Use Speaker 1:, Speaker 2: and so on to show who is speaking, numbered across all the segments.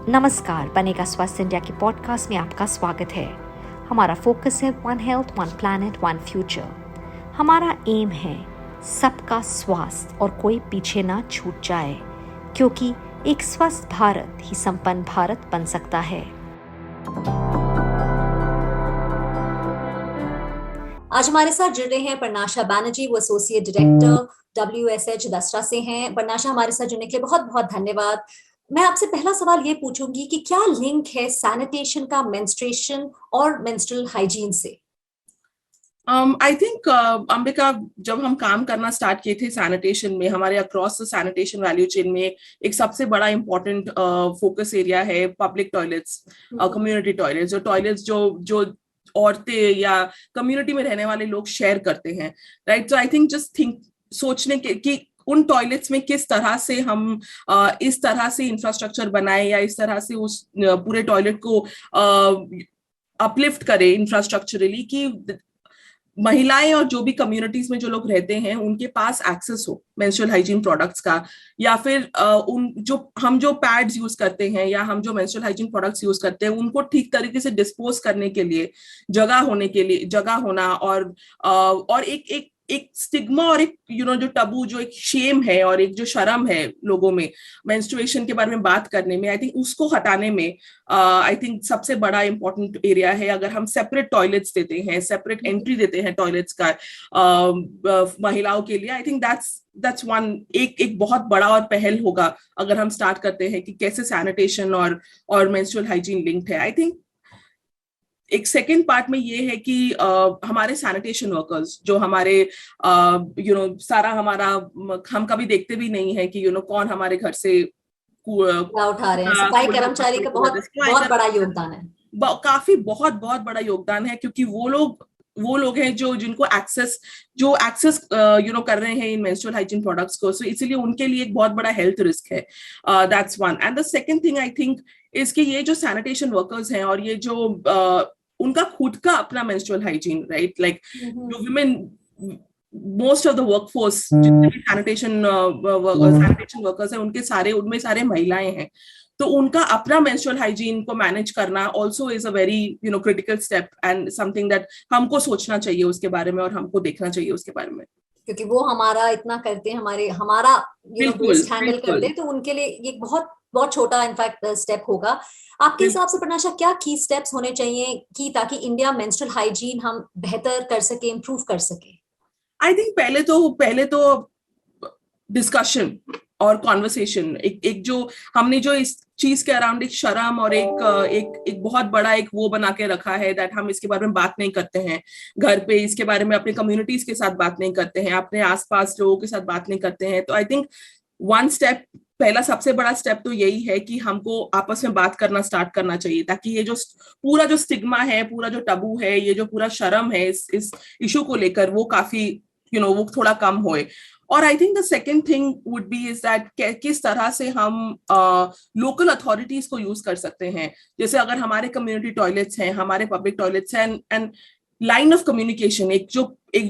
Speaker 1: नमस्कार, बनेगा स्वस्थ इंडिया के पॉडकास्ट में आपका स्वागत है। हमारा फोकस है one health, one planet, one future. हमारा एम है सबका स्वास्थ्य और कोई पीछे ना छूट जाए, क्योंकि एक स्वस्थ भारत ही संपन्न भारत बन सकता है। आज हमारे साथ जुड़ रहे हैं परनाशा बैनर्जी, वो एसोसिएट डायरेक्टर WSH दसरा से हैं। परनाशा, हमारे साथ जुड़ने के लिए बहुत बहुत धन्यवाद। मैं आपसे पहला सवाल ये पूछूंगी कि क्या लिंक है सैनिटेशन का मेंस्ट्रुएशन और मेंस्ट्रुअल हाइजीन से?
Speaker 2: आई थिंक अंबिका, जब हम काम करना स्टार्ट किए थे सैनिटेशन में, हमारे across the sanitation value chain में एक सबसे बड़ा इंपॉर्टेंट फोकस एरिया है पब्लिक टॉयलेट्स, कम्युनिटी टॉयलेट्स। जो टॉयलेट्स जो औरतें या कम्युनिटी में रहने वाले लोग शेयर करते हैं, right? So I think just think सोचने के कि उन टॉयलेट्स में किस तरह से हम इस तरह से इंफ्रास्ट्रक्चर बनाए या इस तरह से उस पूरे टॉयलेट को अपलिफ्ट करे इंफ्रास्ट्रक्चरली, कि महिलाएं और जो भी कम्युनिटीज में जो लोग रहते हैं उनके पास एक्सेस हो मेंस्ट्रुअल हाइजीन प्रोडक्ट्स का, या फिर हम जो पैड्स यूज करते हैं या हम जो मेंस्ट्रुअल हाइजीन प्रोडक्ट्स यूज करते हैं उनको ठीक तरीके से डिस्पोज करने के लिए जगह होना, और एक स्टिग्मा और एक जो टबू, जो एक शेम है और एक जो शर्म है लोगों में मेंस्ट्रुएशन के बारे में बात करने में, आई थिंक उसको हटाने में आई थिंक सबसे बड़ा इंपॉर्टेंट एरिया है। अगर हम सेपरेट टॉयलेट्स देते हैं, सेपरेट एंट्री देते हैं टॉयलेट्स का महिलाओं के लिए, आई थिंक दैट्स वन एक बहुत बड़ा और पहल होगा अगर हम स्टार्ट करते हैं कि कैसे सैनिटेशन और मेंस्ट्रुअल हाइजीन लिंक्ड है। आई थिंक एक सेकेंड पार्ट में ये है कि हमारे सैनिटेशन वर्कर्स जो हमारे सारा हमारा, हम कभी देखते भी नहीं है कि कौन हमारे घर से
Speaker 1: उठा रहे हैं। सफाई कर्मचारी का बहुत बड़ा योगदान है,
Speaker 2: काफी बहुत बड़ा योगदान है, क्योंकि वो लोग हैं जिनको एक्सेस कर रहे हैं इन मेंस्ट्रुअल हाइजीन प्रोडक्ट्स को, सो इसीलिए उनके लिए एक बहुत बड़ा हेल्थ रिस्क है। That's one. And the second thing I think इसके ये जो सैनिटेशन वर्कर्स हैं और ये जो उनका खुद का अपना मेंस्ट्रुअल हाइजीन, राइट, लाइक जो women, most of the workforce जितने भी सैनिटेशन वर्कर्स हैं उनमें सारे महिलाएं हैं, तो उनका अपना मेंस्ट्रुअल हाइजीन को मैनेज करना also is a very critical step and something that हमको सोचना चाहिए उसके बारे में और हमको देखना चाहिए उसके बारे में,
Speaker 1: क्योंकि वो हमारा इतना करते हैं, हमारा वेस्ट हैंडल कर दे, तो उनके लिए ये बहुत बहुत छोटा इनफैक्ट स्टेप होगा। आपके हिसाब से परनाशा, क्या की स्टेप्स होने चाहिए कि ताकि इंडिया मेंस्ट्रुअल हाइजीन हम बेहतर कर सके, इम्प्रूव कर सके?
Speaker 2: आई थिंक पहले तो डिस्कशन और कॉन्वर्सेशन, एक जो हमने जो इस चीज के अराउंड एक शर्म और एक बहुत बड़ा एक वो बना के रखा है दैट हम इसके बारे में बात नहीं करते हैं घर पे, इसके बारे में अपने कम्युनिटीज के साथ बात नहीं करते हैं, अपने आसपास लोगों के साथ बात नहीं करते हैं। तो आई थिंक पहला सबसे बड़ा स्टेप तो यही है कि हमको आपस में बात करना स्टार्ट करना चाहिए, ताकि ये जो पूरा जो स्टिग्मा है, पूरा जो टबू है, ये जो पूरा शर्म है इस इशू को लेकर, वो काफी वो थोड़ा कम होए। और I think the second thing would be is that किस तरह से हम लोकल अथॉरिटीज को यूज कर सकते हैं। जैसे अगर हमारे कम्युनिटी टॉयलेट्स हैं, हमारे पब्लिक टॉयलेट्स हैं, एंड लाइन ऑफ कम्युनिकेशन, एक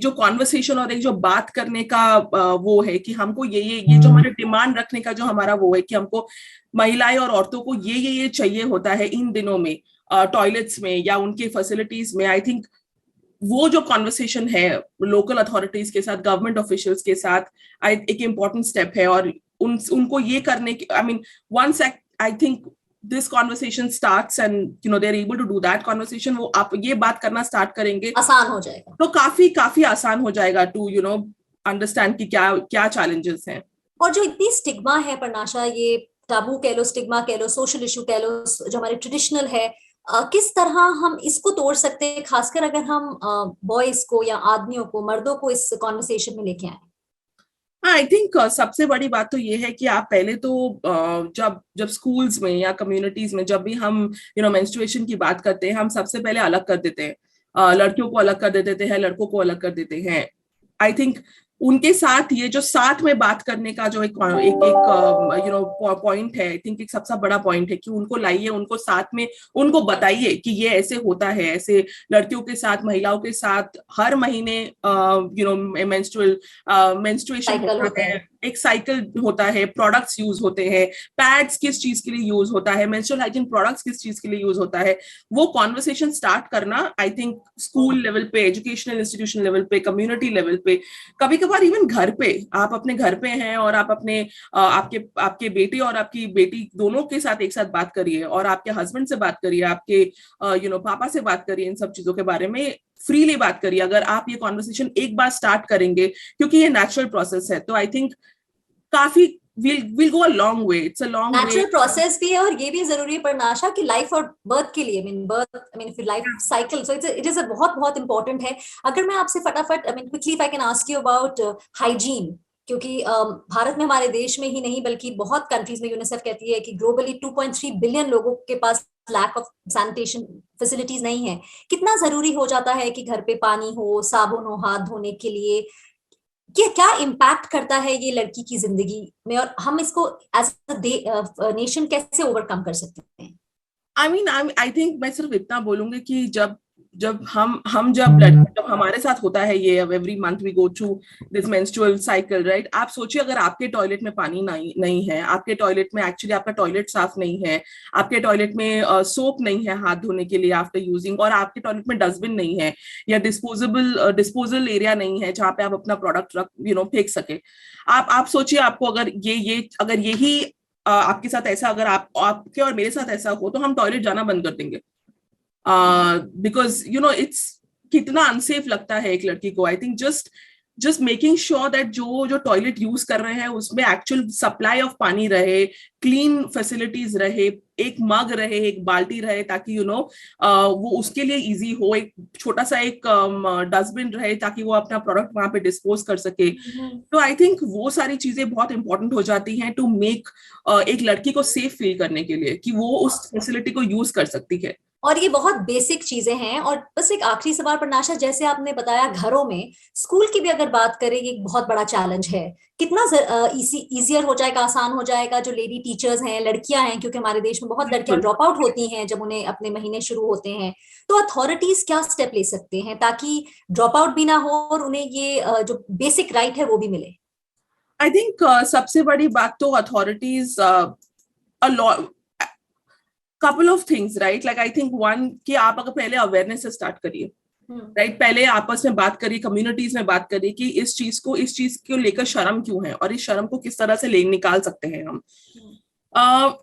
Speaker 2: जो कॉन्वर्सेशन और एक जो बात करने का वो है कि हमको ये जो हमारे डिमांड रखने का जो हमारा वो है कि हमको महिलाएं और औरतों को ये चाहिए होता है इन दिनों में टॉयलेट्स में या उनके फैसिलिटीज में। आई थिंक वो जो कॉन्वर्सेशन है लोकल अथॉरिटीज के साथ, गवर्नमेंट ऑफिशियल्स के साथ, एक इम्पॉर्टेंट स्टेप है। और उनको ये करने के, I mean once I think this conversation starts and they're able to do that conversation, वो आप ये बात करना स्टार्ट करेंगे,
Speaker 1: आसान हो जाएगा,
Speaker 2: तो काफी आसान हो जाएगा टू अंडरस्टैंड कि क्या चैलेंजेस हैं।
Speaker 1: और जो इतनी स्टिग्मा है परनाशा, ये टाबू कह लो, स्टिग्मा कह लो, सोशल इशू कह लो, जो हमारे ट्रेडिशनल है, किस तरह हम इसको तोड़ सकते हैं, खासकर अगर हम बॉयज को या आदमियों को, मर्दों को इस कॉन्वर्सेशन में लेके आए?
Speaker 2: आई थिंक सबसे बड़ी बात तो ये है कि आप पहले तो जब स्कूल्स में या कम्युनिटीज में जब भी हम मेंस्ट्रुएशन की बात करते हैं, हम सबसे पहले अलग कर देते हैं, लड़कियों को अलग कर देते हैं, लड़कों को अलग कर देते हैं। आई थिंक उनके साथ ये जो साथ में बात करने का जो एक पॉइंट है, आई थिंक एक सबसे बड़ा पॉइंट है कि उनको लाइए, उनको साथ में उनको बताइए कि ये ऐसे होता है, ऐसे लड़कियों के साथ, महिलाओं के साथ हर महीने मेंस्ट्रुएशन होता है, एक साइकिल होता है, प्रोडक्ट्स यूज होते हैं, पैड्स किस चीज के लिए यूज होता है, मेंस्ट्रुअल हाइजीन प्रोडक्ट्स किस चीज के लिए यूज होता है, वो कॉन्वर्सेशन स्टार्ट करना आई थिंक स्कूल लेवल पे, एजुकेशनल इंस्टीट्यूशन लेवल पे, कम्युनिटी लेवल पे, कभी कभार इवन घर पे, आप अपने घर पे हैं और आप अपने आपके आपके बेटे और आपकी बेटी दोनों के साथ एक साथ बात करिए, और आपके हस्बैंड से बात करिए, आपके पापा से बात करिए, इन सब चीजों के बारे में फ्रीली बात करिए। अगर आप ये कॉन्वर्सेशन एक बार स्टार्ट करेंगे, क्योंकि ये नेचुरल प्रोसेस है, तो आई थिंक काफी we'll go a long way. It's a long way.
Speaker 3: Natural process भी है, और ये भी जरूरी है परनाशा की लाइफ और बर्थ के लिए, फिर life cycle, so it is बहुत बहुत इंपॉर्टेंट है। अगर मैं आपसे फटाफट quickly if I can ask you about hygiene, क्योंकि भारत में, हमारे देश में ही नहीं बल्कि बहुत कंट्रीज में, यूनिसेफ कहती है कि ग्लोबली 2.3 बिलियन लोगों के पास लैक ऑफ सैनिटेशन फैसिलिटीज नहीं है। कितना जरूरी हो जाता है कि घर पे पानी हो, साबुन हो हाथ धोने के लिए, क्या इम्पैक्ट करता है ये लड़की की जिंदगी में, और हम इसको एज अ नेशन कैसे ओवरकम कर सकते हैं?
Speaker 2: आई थिंक मैं सिर्फ इतना बोलूंगी कि जब हम हमारे साथ होता है ये, every month we go through this menstrual cycle, right? आप सोचिए अगर आपके टॉयलेट में पानी नहीं है, आपके टॉयलेट में एक्चुअली आपका टॉयलेट साफ नहीं है, आपके टॉयलेट में सोप नहीं है हाथ धोने के लिए आफ्टर यूजिंग, और आपके टॉयलेट में डस्टबिन नहीं है, या डिस्पोजल एरिया नहीं है जहाँ पे आप अपना प्रोडक्ट फेंक सके। आप सोचिए, आपको अगर यही आपके साथ ऐसा, अगर आपके और मेरे साथ ऐसा हो, तो हम टॉयलेट जाना बंद कर देंगे, बिकॉज इट्स कितना अनसेफ लगता है एक लड़की को। I think just making sure that जो टॉयलेट यूज कर रहे हैं उसमें एक्चुअल सप्लाई ऑफ पानी रहे, क्लीन फैसिलिटीज रहे, एक मग रहे, एक बाल्टी रहे, ताकि वो उसके लिए इजी हो, एक छोटा सा एक डस्टबिन रहे ताकि वो अपना प्रोडक्ट वहां पे डिस्पोज कर सके। तो आई थिंक वो सारी चीजें बहुत इंपॉर्टेंट हो जाती हैं टू मेक एक लड़की को सेफ फील करने के लिए, कि वो उस फैसिलिटी को यूज कर सकती है।
Speaker 3: और ये बहुत बेसिक चीजें हैं। और बस एक आखिरी सवाल परनाशा, जैसे आपने बताया घरों में, स्कूल की भी अगर बात करें, ये एक बहुत बड़ा चैलेंज है। कितना इजियर हो जाएगा, आसान हो जाएगा जो लेडी टीचर्स हैं, लड़कियां हैं, क्योंकि हमारे देश में बहुत लड़कियां ड्रॉप आउट होती हैं जब उन्हें अपने महीने शुरू होते हैं, तो अथॉरिटीज क्या स्टेप ले सकते हैं ताकि ड्रॉप आउट भी ना हो और उन्हें ये जो बेसिक राइट है वो भी मिले?
Speaker 2: आई थिंक सबसे बड़ी बात तो authorities, couple of things, right? Like I think one, कि आप अगर पहले अवेयरनेस से स्टार्ट करिए, राइट? पहले आपस में बात करिए, कम्युनिटीज में बात करिए कि इस चीज को लेकर शर्म क्यों है, और इस शर्म को किस तरह से निकाल सकते हैं हम।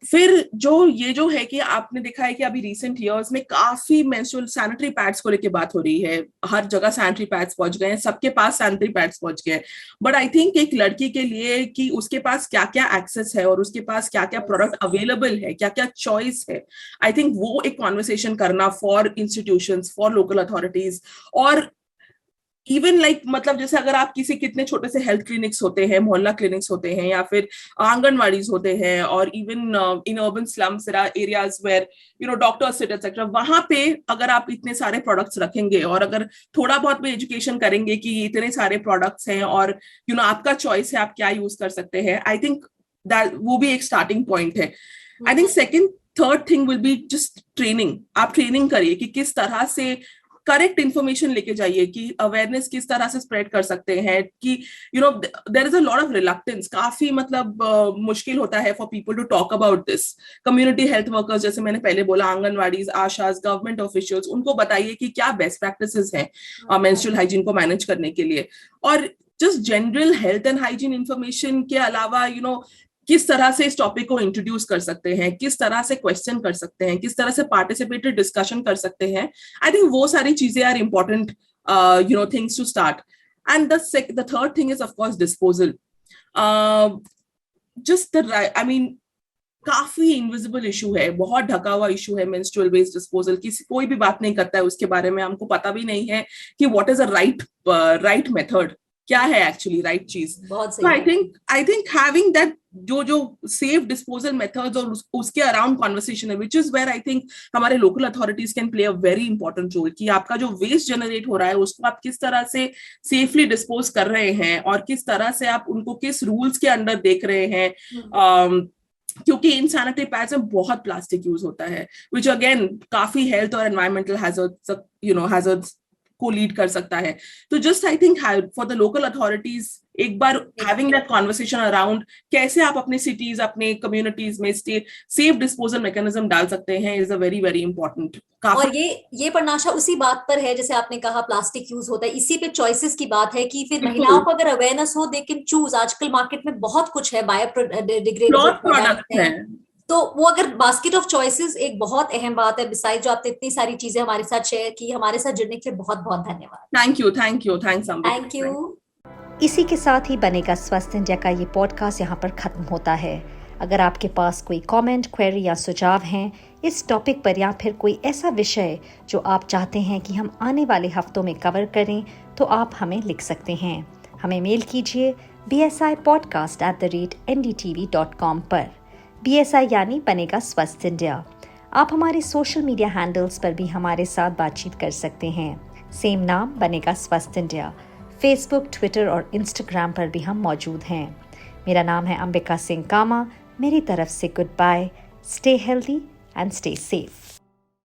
Speaker 2: फिर जो है कि आपने देखा है कि अभी रिसेंट ईयर्स में काफी मेंस्ट्रुअल सैनिटरी पैड्स को लेके बात हो रही है, हर जगह सैनिटरी पैड्स पहुंच गए हैं, सबके पास सैनिटरी पैड्स पहुंच गए हैं। बट आई थिंक एक लड़की के लिए कि उसके पास क्या क्या एक्सेस है और उसके पास क्या क्या प्रोडक्ट अवेलेबल है, क्या क्या चॉइस है, आई थिंक वो एक कॉन्वर्सेशन करना for institutions, for local authorities, और इवन मतलब जैसे अगर आप कितने छोटे से हेल्थ क्लिनिक्स होते हैं, मोहल्ला क्लिनिक्स होते हैं, या फिर आंगनवाड़ीज होते हैं, और even in urban slums areas where doctors sit etcetera, वहां पे अगर आप इतने सारे प्रोडक्ट्स रखेंगे और अगर थोड़ा बहुत भी एजुकेशन करेंगे कि इतने सारे प्रोडक्ट्स हैं और आपका चॉइस है आप क्या यूज कर सकते हैं, आई थिंक दैट वो भी एक स्टार्टिंग पॉइंट है। I think second third thing will be just training. आप ट्रेनिंग करिए कि किस तरह से करेक्ट इन्फॉर्मेशन लेके जाइए, कि अवेयरनेस किस तरह से स्प्रेड कर सकते हैं, कि there is a lot of reluctance, काफी मुश्किल होता है for people to talk about this. Community health workers, जैसे मैंने पहले बोला, आंगनवाड़ीज, आशाज, गवर्नमेंट ऑफिशियल्स, उनको बताइए कि क्या बेस्ट प्रैक्टिसेस हैं मेंस्ट्रुअल हाइजीन को मैनेज करने के लिए। और just general health and hygiene information के अलावा किस तरह से इस टॉपिक को इंट्रोड्यूस कर सकते हैं, किस तरह से क्वेश्चन कर सकते हैं, किस तरह से पार्टिसिपेटरी डिस्कशन कर सकते हैं, आई थिंक वो सारी चीजें are important things to start. And the third thing is of course disposal. काफी इनविजिबल इशू है, बहुत ढका हुआ इशू है मेंस्ट्रुअल वेस्ट डिस्पोजल की, कोई भी बात नहीं करता है उसके बारे में, हमको पता भी नहीं है कि what is a right method, क्या है एक्चुअली राइट चीज। आई थिंक हैविंग दैट जो सेफ डिस्पोजल मेथड्स और उसके अराउंड कॉन्वर्सेशन है, which is where I think हमारे local authorities can play a very important role, कि आपका जो वेस्ट जनरेट हो रहा है उसको आप किस तरह से सेफली डिस्पोज कर रहे हैं, और किस तरह से आप उनको किस रूल्स के अंडर देख रहे हैं। क्योंकि इन सैनिटरी पैड्स में बहुत प्लास्टिक यूज होता है, विच अगेन काफी हेल्थ और एनवायरमेंटल हैजर्ड्स को लीड कर सकता है. तो just I think for the local authorities एक बार हैविंग दैट कॉन्वर्सेशन अराउंड कैसे आप अपने सिटीज, अपने कम्युनिटीज में सेफ डिस्पोजल मैकेनिज्म डाल सकते हैं is a very very important.
Speaker 3: और ये प्रणाशा उसी बात पर है, जैसे आपने कहा प्लास्टिक यूज होता है, इसी पे चॉइसेस की बात है कि फिर महिलाओं को अगर अवेयरनेस हो, दे कैन चूज. आजकल मार्केट में बहुत कुछ है, बायोडिग्रेडेबल प्रोडक्ट है, तो वो अगर बास्केट ऑफ चॉइसेस एक बहुत अहम बात है. बिसाइड जो आपने इतनी सारी चीजें हमारे साथ शेयर की, हमारे साथ जुड़ने के लिए बहुत बहुत धन्यवाद.
Speaker 2: Thank you. Thanks Ambika.
Speaker 3: Thank you.
Speaker 1: इसी के साथ ही बनेगा स्वस्थ इंडिया का ये पॉडकास्ट यहाँ पर ख़त्म होता है. अगर आपके पास कोई कमेंट, क्वेरी या सुझाव हैं इस टॉपिक पर, या फिर कोई ऐसा विषय जो आप चाहते हैं कि हम आने वाले हफ्तों में कवर करें, तो आप हमें लिख सकते हैं. हमें मेल कीजिए bsipodcast@ndtv.com पर. BSI यानी बनेगा स्वस्थ इंडिया. आप हमारे सोशल मीडिया हैंडल्स पर भी हमारे साथ बातचीत कर सकते हैं. सेम नाम, बनेगा स्वस्थ इंडिया. फेसबुक, ट्विटर और इंस्टाग्राम पर भी हम मौजूद हैं. मेरा नाम है अंबिका सिंह कामा. मेरी तरफ से goodbye. Stay healthy and stay safe.